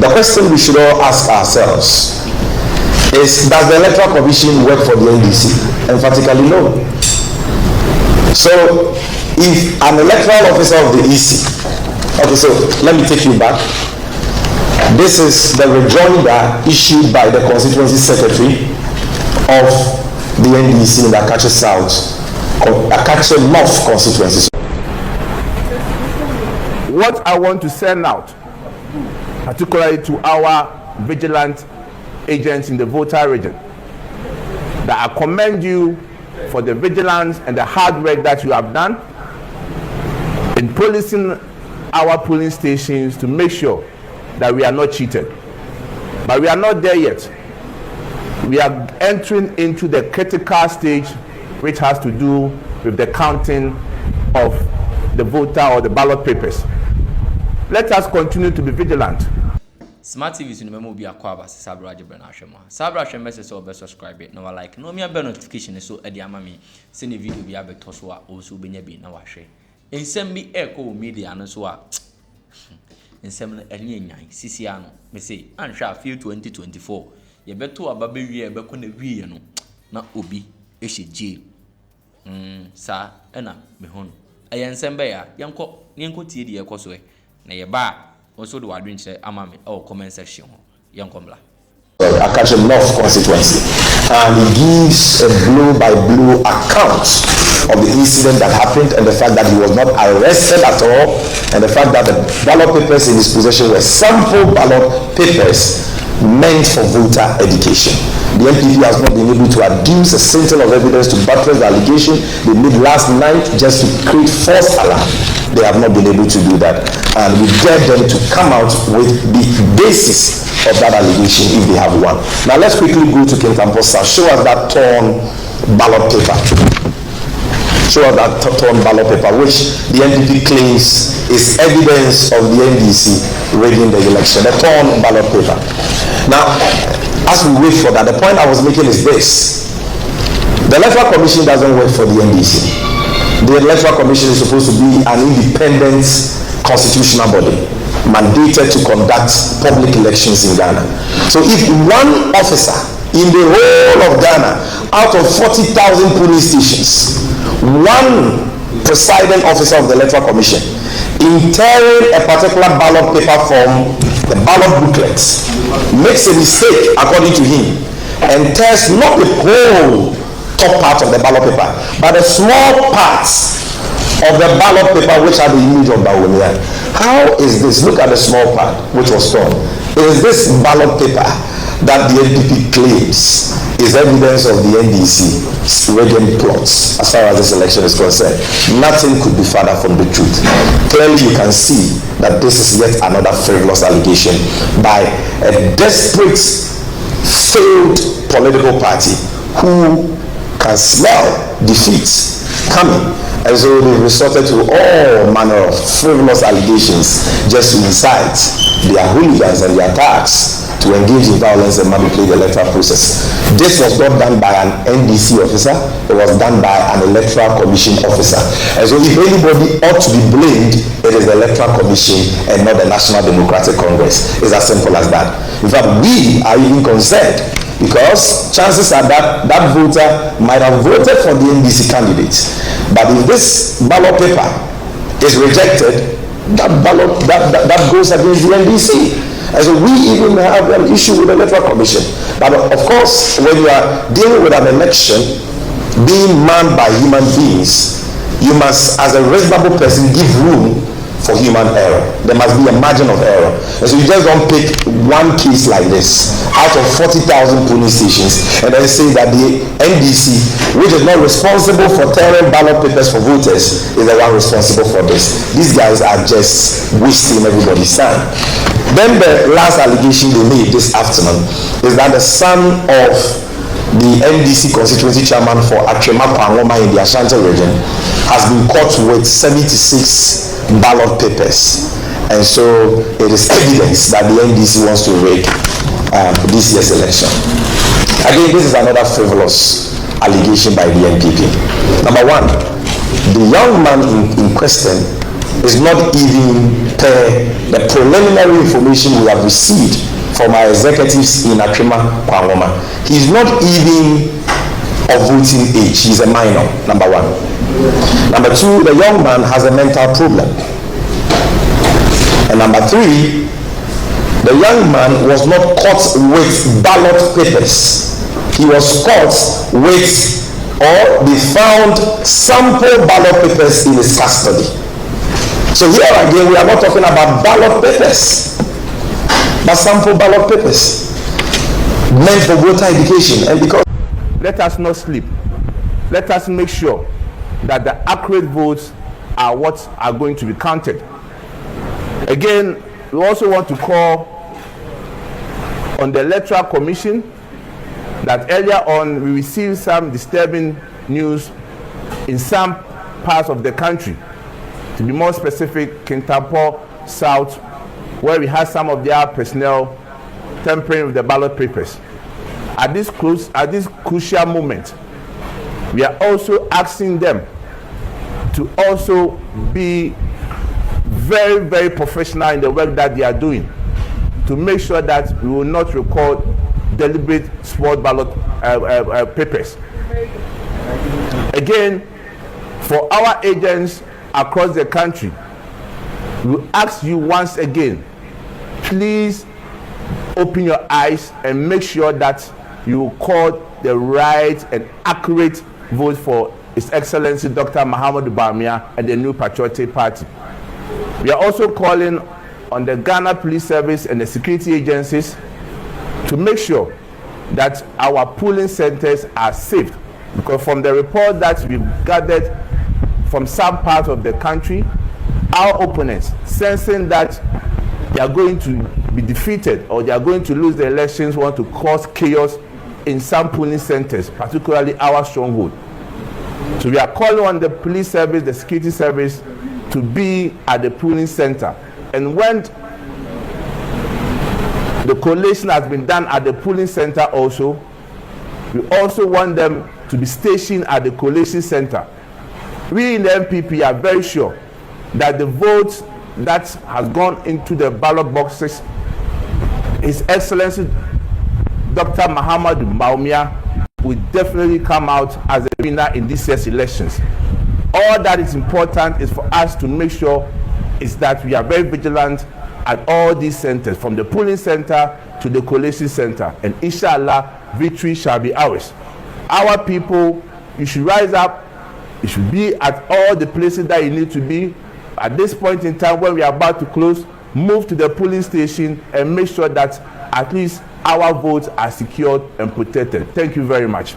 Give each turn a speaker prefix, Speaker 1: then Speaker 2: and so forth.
Speaker 1: The question we should all ask ourselves is, does the Electoral Commission work for the NDC? Emphatically no. So if an electoral officer of the EC, okay, so let me take you back. This is the rejoinder issued by the constituency secretary of the NDC in the Akra South, Akra North constituency.
Speaker 2: What I want to send out, particularly to our vigilant agents in the voter region, that I commend you for the vigilance and the hard work that you have done in policing our polling stations to make sure that we are not cheated. But we are not there yet. We are entering into the critical stage, which has to do with the counting of the voter or the ballot papers. Let us continue to be vigilant.
Speaker 3: Smart TV is in the memo be a quaba, Sabra Jabranashama. Sabra message or subscribe it. No, I like no mere notification so at the amami. Send a video be able to toswa also be now. In send me echo media and so in some Siciano, may say, and shall feel 2024. You better a baby back on the wheel, no, not Obi, H.G. Sir, Anna, Behon. I am Sambaya, Yanko, Tea, the Cosway. Na ye ba also do adwin che amame or comment section yankombla
Speaker 1: Akra North constituency, and he gives a blow by blow account of the incident that happened and the fact that he was not arrested at all, and the fact that the ballot papers in his possession were sample ballot papers meant for voter education. The NPP has not been able to adduce a scintilla of evidence to buttress the allegation they made last night just to create false alarm. They have not been able to do that, and we dare them to come out with the basis of that allegation if they have one. Now let's quickly go to Nkansah. Show us that torn ballot paper. Show us that torn ballot paper, which the NPP claims is evidence of the NDC rigging the election. The torn ballot paper. Now, as we wait for that, the point I was making is this: the Electoral Commission doesn't work for the NDC. The Electoral Commission is supposed to be an independent constitutional body mandated to conduct public elections in Ghana. So if one officer in the whole of Ghana, out of 40,000 police stations, one presiding officer of the Electoral Commission, in tearing a particular ballot paper from the ballot booklets, makes a mistake according to him, and tears not the whole top part of the ballot paper, but the small parts of the ballot paper which are the image of Bawumia. How is this? Look at the small part which was torn. Is this ballot paper that the NPP claims is evidence of the NDC rigging plots as far as this election is concerned? Nothing could be further from the truth. Clearly you can see that this is yet another frivolous allegation by a desperate, failed political party who can smell defeat coming, and so they resorted to all manner of frivolous allegations just to incite their hooligans and their attacks to engage in violence and manipulate the electoral process. This was not done by an NDC officer, it was done by an Electoral Commission officer. And so if anybody ought to be blamed, it is the Electoral Commission and not the National Democratic Congress. It's as simple as that. In fact, we are even concerned because chances are that that voter might have voted for the NDC candidate. But if this ballot paper is rejected, that ballot that goes against the NDC. And so we even have an issue with the Electoral Commission. But of course, when you are dealing with an election being manned by human beings, you must, as a reasonable person, give room for human error. There must be a margin of error. And so you just don't pick one case like this out of 40,000 police stations and then say that the NDC, which is not responsible for tearing ballot papers for voters, is the one responsible for this. These guys are just wasting everybody's time. Then the last allegation they made this afternoon is that the son of the NDC constituency chairman for Agyapong in the Ashanti region has been caught with 76 ballot papers, and so it is evidence that the NDC wants to rig this year's election. Again, this is another frivolous allegation by the NPP. Number one, the young man in question is not even per the preliminary information we have received from our executives in Akrima Kwangoma, he's not even of voting age. He's a minor, number one. Number two, the young man has a mental problem. And number three, the young man was not caught with ballot papers. He was caught with, or they found sample ballot papers in his custody. So here again, we are not talking about ballot papers, but sample ballot papers meant for voter education. And because
Speaker 2: let us not sleep. Let us make sure that the accurate votes are what are going to be counted. Again, we also want to call on the Electoral Commission that earlier on we received some disturbing news in some parts of the country. To be more specific, Kintampo South, where we had some of their personnel tampering with the ballot papers. At this crucial moment, we are also asking them to also be very, very professional in the work that they are doing, to make sure that we will not record deliberate sword ballot papers. Again, for our agents across the country, we ask you once again, please open your eyes and make sure that you record the right and accurate vote for His Excellency Dr. Mahamudu Bawumia and the New Patriotic Party. We are also calling on the Ghana Police Service and the security agencies to make sure that our polling centers are safe, because from the report that we've gathered from some parts of the country, our opponents, sensing that they are going to be defeated or they are going to lose the elections, want to cause chaos in some polling centers, particularly our stronghold. So we are calling on the police service, the security service, to be at the polling center. And when the collation has been done at the polling center also, we also want them to be stationed at the collation center. We in the NPP are very sure that the votes that has gone into the ballot boxes, His Excellency Dr. Mahamudu Bawumia will definitely come out as a winner in this year's elections. All that is important is for us to make sure is that we are very vigilant at all these centers, from the polling center to the collation center, and inshallah, victory shall be ours. Our people, you should rise up, you should be at all the places that you need to be. At this point in time when we are about to close, move to the polling station and make sure that at least our votes are secured and protected. Thank you very much.